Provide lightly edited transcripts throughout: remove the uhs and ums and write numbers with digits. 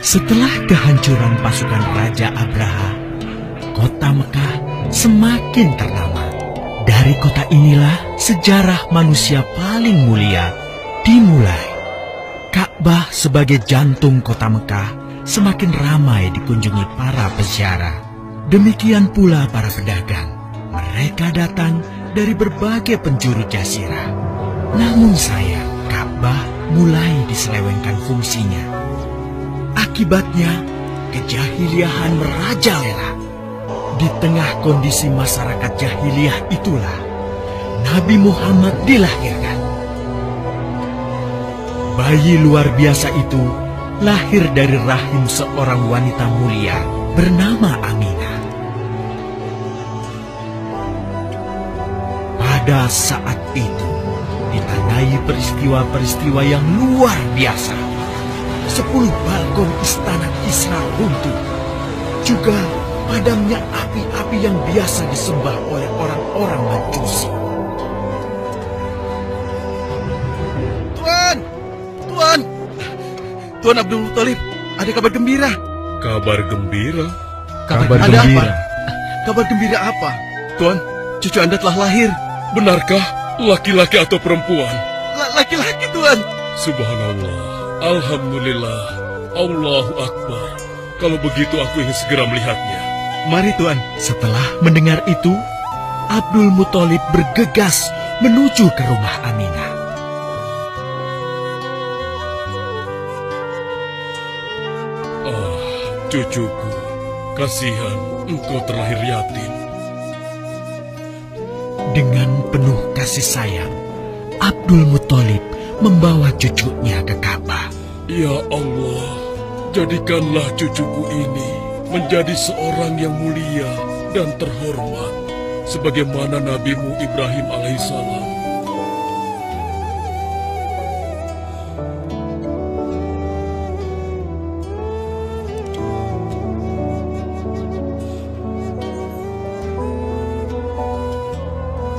Setelah kehancuran pasukan Raja Abraha, kota Mekah semakin ternama. Dari kota inilah sejarah manusia paling mulia dimulai. Ka'bah sebagai jantung kota Mekah semakin ramai dikunjungi para peziarah. Demikian pula para pedagang. Mereka datang dari berbagai penjuru jazirah. Namun sayang, Ka'bah mulai diselewengkan fungsinya. Akibatnya, kejahiliahan merajalela. Di tengah kondisi masyarakat jahiliyah itulah Nabi Muhammad dilahirkan. Bayi luar biasa itu lahir dari rahim seorang wanita mulia bernama Aminah. Pada saat itu ditandai peristiwa-peristiwa yang luar biasa. 10 balkon istana Kisra runtuh. Juga padamnya api-api yang biasa disembah oleh orang-orang Majusi. Tuan Abdul Muthalib, ada kabar gembira. Kabar gembira? Kabar gembira? Apa? Kabar gembira apa? Tuan, cucu Anda telah lahir. Benarkah? Laki-laki atau perempuan? Laki-laki, Tuan. Subhanallah, Alhamdulillah, Allahu Akbar. Kalau begitu aku ingin segera melihatnya. Mari, Tuan. Setelah mendengar itu, Abdul Muthalib bergegas menuju ke rumah Aminah. Cucuku, kasihan engkau terlahir yatim. Dengan penuh kasih sayang, Abdul Muthalib membawa cucunya ke Ka'bah. Ya Allah, jadikanlah cucuku ini menjadi seorang yang mulia dan terhormat, sebagaimana Nabi-Mu Ibrahim alaihissalam.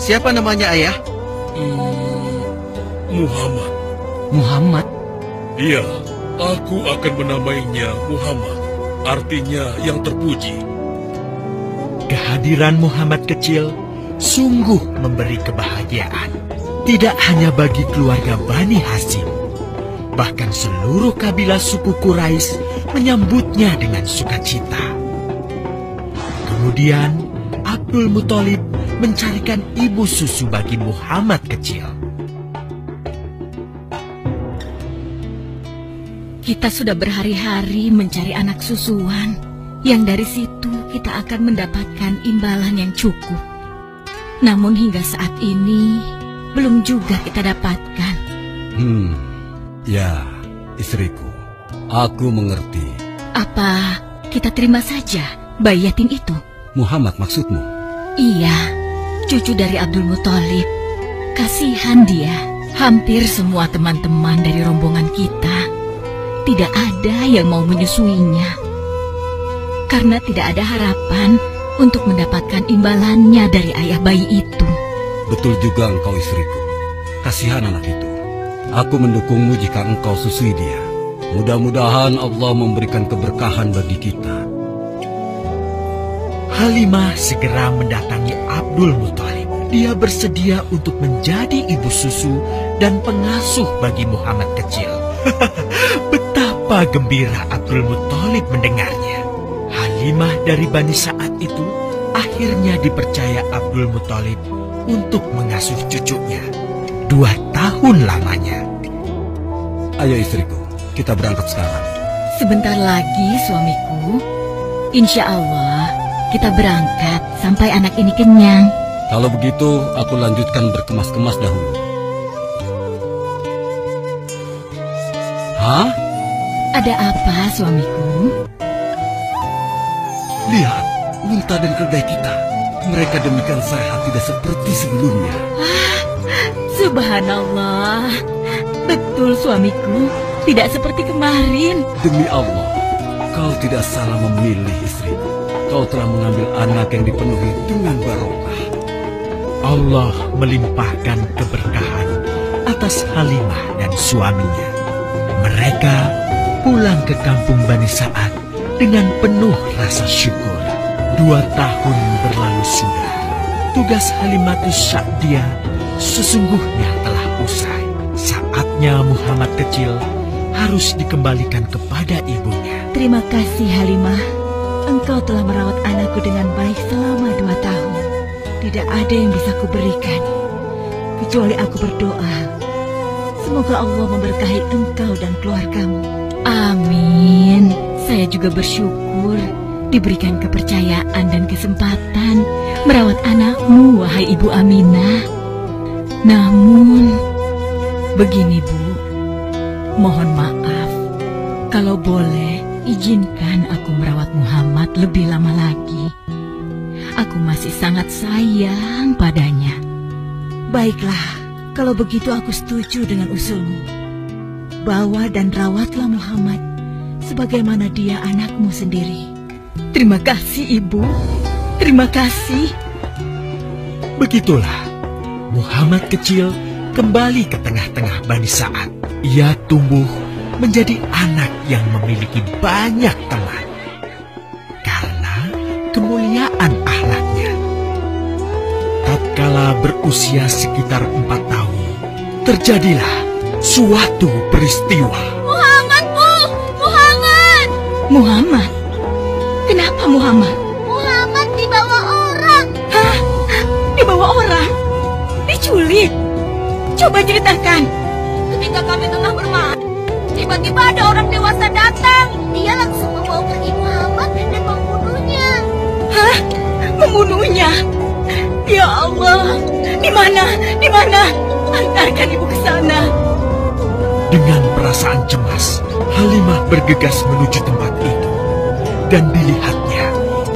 Siapa namanya, Ayah? Muhammad. Muhammad? Iya, aku akan menamainya Muhammad. Artinya yang terpuji. Kehadiran Muhammad kecil sungguh memberi kebahagiaan. Tidak hanya bagi keluarga Bani Hashim. Bahkan seluruh kabilah suku Quraisy menyambutnya dengan sukacita. Kemudian Abdul Muthalib mencarikan ibu susu bagi Muhammad kecil. Kita sudah berhari-hari mencari anak susuan, yang dari situ kita akan mendapatkan imbalan yang cukup. Namun hingga saat ini, belum juga kita dapatkan. Ya, istriku, aku mengerti. Apa kita terima saja bayi yatim itu? Muhammad maksudmu? Iya. Cucu dari Abdul Muthalib. Kasihan dia. Hampir semua teman-teman dari rombongan kita tidak ada yang mau menyusuinya. Karena tidak ada harapan untuk mendapatkan imbalannya dari ayah bayi itu. Betul juga engkau, istriku. Kasihan anak itu. Aku mendukungmu jika engkau susui dia. Mudah-mudahan Allah memberikan keberkahan bagi kita. Halimah segera mendatangi Abdul Muthalib. Dia bersedia untuk menjadi ibu susu dan pengasuh bagi Muhammad kecil. Betapa gembira Abdul Muthalib mendengarnya. Halimah dari Bani Sa'ad itu akhirnya dipercaya Abdul Muthalib untuk mengasuh cucunya 2 tahun lamanya. Ayo istriku, kita berangkat sekarang. Sebentar lagi suamiku. Insya Allah kita berangkat sampai anak ini kenyang. Kalau begitu, aku lanjutkan berkemas-kemas dahulu. Hah? Ada apa, suamiku? Lihat, unta dan keledai kita. Mereka demikian sehat, tidak seperti sebelumnya. Subhanallah. Betul, suamiku. Tidak seperti kemarin. Demi Allah, kau tidak salah memilih istriku. Kau telah mengambil anak yang dipenuhi dengan barokah. Allah melimpahkan keberkahan atas Halimah dan suaminya. Mereka pulang ke kampung Bani Sa'ad dengan penuh rasa syukur. 2 tahun berlalu sudah. Tugas Halimatus Sa'diyah sesungguhnya telah usai. Saatnya Muhammad kecil harus dikembalikan kepada ibunya. Terima kasih Halimah. Engkau telah merawat anakku dengan baik selama 2 tahun. Tidak ada yang bisa kuberikan kecuali aku berdoa. Semoga Allah memberkahi engkau dan keluargamu. Amin. Saya juga bersyukur diberikan kepercayaan dan kesempatan merawat anakmu, wahai Ibu Aminah. Namun, begini Bu, mohon maaf. Kalau boleh, izinkan aku merawat Muhammad lebih lama lagi. Aku masih sangat sayang padanya. Baiklah, kalau begitu aku setuju dengan usulmu. Bawa dan rawatlah Muhammad sebagaimana dia anakmu sendiri. Terima kasih, Ibu. Terima kasih. Begitulah, Muhammad kecil kembali ke tengah-tengah Bani Sa'ad. Ia tumbuh menjadi anak yang memiliki banyak teman karena kemuliaan akhlaknya. Tatkala berusia sekitar 4 tahun, terjadilah suatu peristiwa. Muhammad, Bu! Muhammad! Muhammad? Kenapa Muhammad? Muhammad dibawa orang. Hah? Dibawa orang? Diculik? Coba ceritakan. Ketika kami tengah bermain, tiba-tiba ada orang dewasa datang. Dia langsung membawa pergi Muhammad dan membunuhnya. Hah? Membunuhnya? Ya Allah, di mana? Di mana? Antarkan ibu ke sana. Dengan perasaan cemas, Halimah bergegas menuju tempat itu. Dan dilihatnya,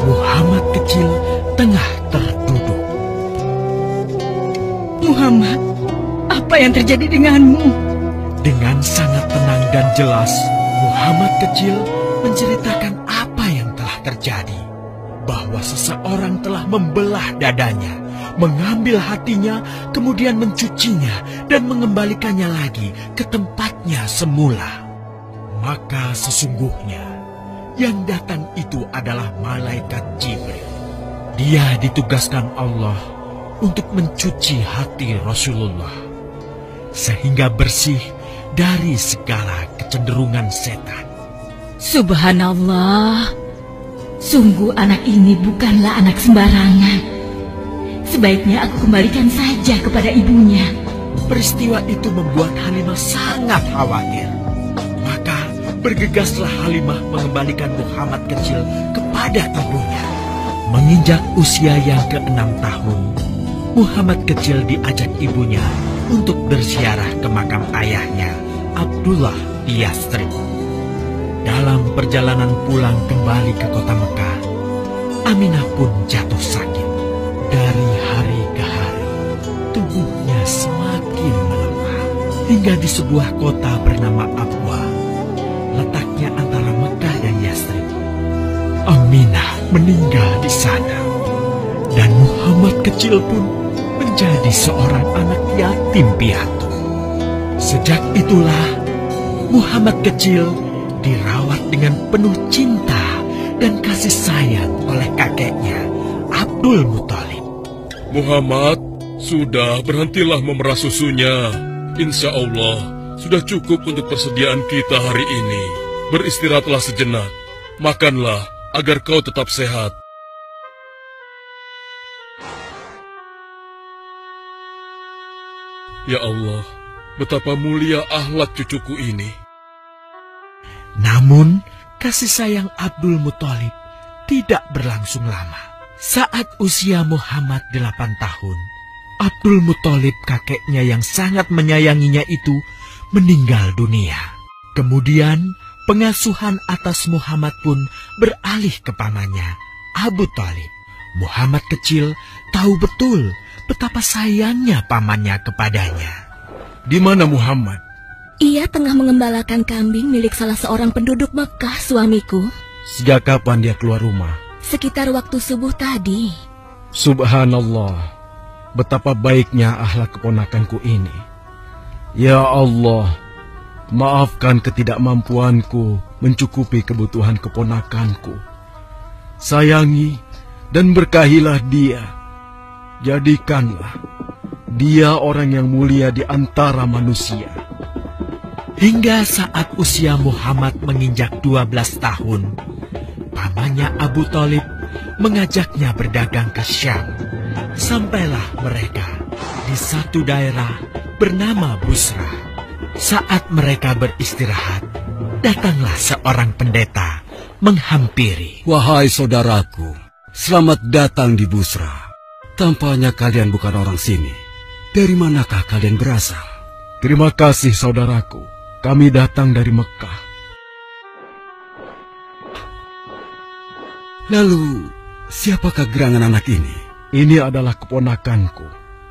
Muhammad kecil tengah terduduk. Muhammad, apa yang terjadi denganmu? Dengan sangat tenang dan jelas, Muhammad kecil menceritakan apa yang telah terjadi. Bahwa seseorang telah membelah dadanya, mengambil hatinya, kemudian mencucinya dan mengembalikannya lagi ke tempatnya semula. Maka sesungguhnya yang datang itu adalah malaikat Jibril. Dia ditugaskan Allah untuk mencuci hati Rasulullah sehingga bersih dari segala kecenderungan setan. Subhanallah, sungguh anak ini bukanlah anak sembarangan. Sebaiknya aku kembalikan saja kepada ibunya. Peristiwa itu membuat Halimah sangat khawatir. Maka bergegaslah Halimah mengembalikan Muhammad kecil kepada ibunya. Menginjak usia yang ke-6 tahun, Muhammad kecil diajak ibunya untuk berziarah ke makam ayahnya, Abdullah di Yathrib. Dalam perjalanan pulang kembali ke kota Mekah, Aminah pun jatuh sakit. Dari hari ke hari, tubuhnya semakin melemah. Hingga di sebuah kota bernama Abwa, letaknya antara Mekah dan Yathrib, Aminah meninggal di sana. Dan Muhammad kecil pun menjadi seorang anak yatim piatu. Sejak itulah Muhammad kecil dirawat dengan penuh cinta dan kasih sayang oleh kakeknya, Abdul Muthalib. Muhammad, sudah berhentilah memerah susunya. Insya Allah, sudah cukup untuk persediaan kita hari ini. Beristirahatlah sejenak. Makanlah agar kau tetap sehat. Ya Allah, betapa mulia akhlak cucuku ini. Namun, kasih sayang Abdul Muthalib tidak berlangsung lama. Saat usia Muhammad 8 tahun, Abdul Muthalib kakeknya yang sangat menyayanginya itu meninggal dunia. Kemudian, pengasuhan atas Muhammad pun beralih ke pamannya, Abu Thalib. Muhammad kecil tahu betul betapa sayangnya pamannya kepadanya. Di mana Muhammad? Ia tengah mengembalakan kambing milik salah seorang penduduk Mekah, suamiku. Sejak kapan dia keluar rumah? Sekitar waktu subuh tadi. Subhanallah, betapa baiknya akhlak keponakanku ini. Ya Allah, Maafkan ketidakmampuanku mencukupi kebutuhan keponakanku. Sayangi dan berkahilah dia. Jadikanlah dia orang yang mulia di antara manusia. Hingga saat usia Muhammad menginjak 12 tahun, pamannya Abu Thalib mengajaknya berdagang ke Syam. Sampailah mereka di satu daerah bernama Busra. Saat mereka beristirahat, datanglah seorang pendeta menghampiri. Wahai saudaraku, selamat datang di Busra. Tampaknya kalian bukan orang sini. Dari manakah kalian berasal? Terima kasih saudaraku, kami datang dari Mekah. Lalu, siapakah gerangan anak ini? Ini adalah keponakanku,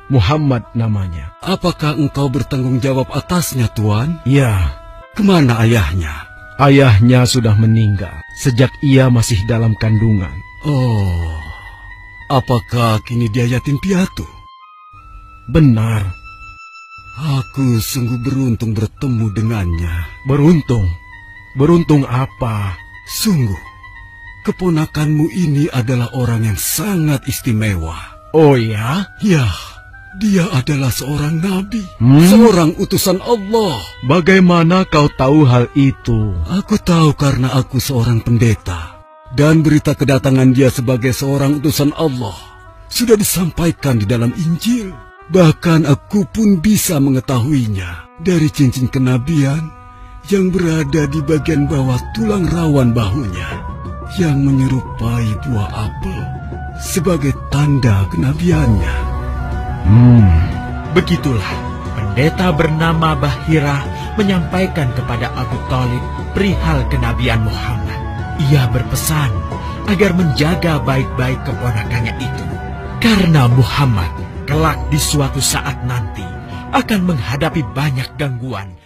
Muhammad namanya. Apakah engkau bertanggung jawab atasnya, Tuan? Ya, Kemana ayahnya? ayahnya sudah meninggal sejak ia masih dalam kandungan. Oh, apakah kini dia yatim piatu? Benar, Aku sungguh beruntung bertemu dengannya. beruntung. Beruntung apa? Sungguh, keponakanmu ini adalah orang yang sangat istimewa. Oh ya? Ya, dia adalah seorang nabi, Hmm? seorang utusan Allah. Bagaimana kau tahu hal itu? Aku tahu karena aku seorang pendeta, dan berita kedatangan dia sebagai seorang utusan Allah sudah disampaikan di dalam Injil. Bahkan aku pun bisa mengetahuinya dari cincin kenabian yang berada di bagian bawah tulang rawan bahunya, yang menyerupai buah apel sebagai tanda kenabiannya. Begitulah pendeta bernama Bahira menyampaikan kepada Abu Thalib perihal kenabian Muhammad. Ia berpesan agar menjaga baik-baik keponakannya itu, karena Muhammad kelak di suatu saat nanti akan menghadapi banyak gangguan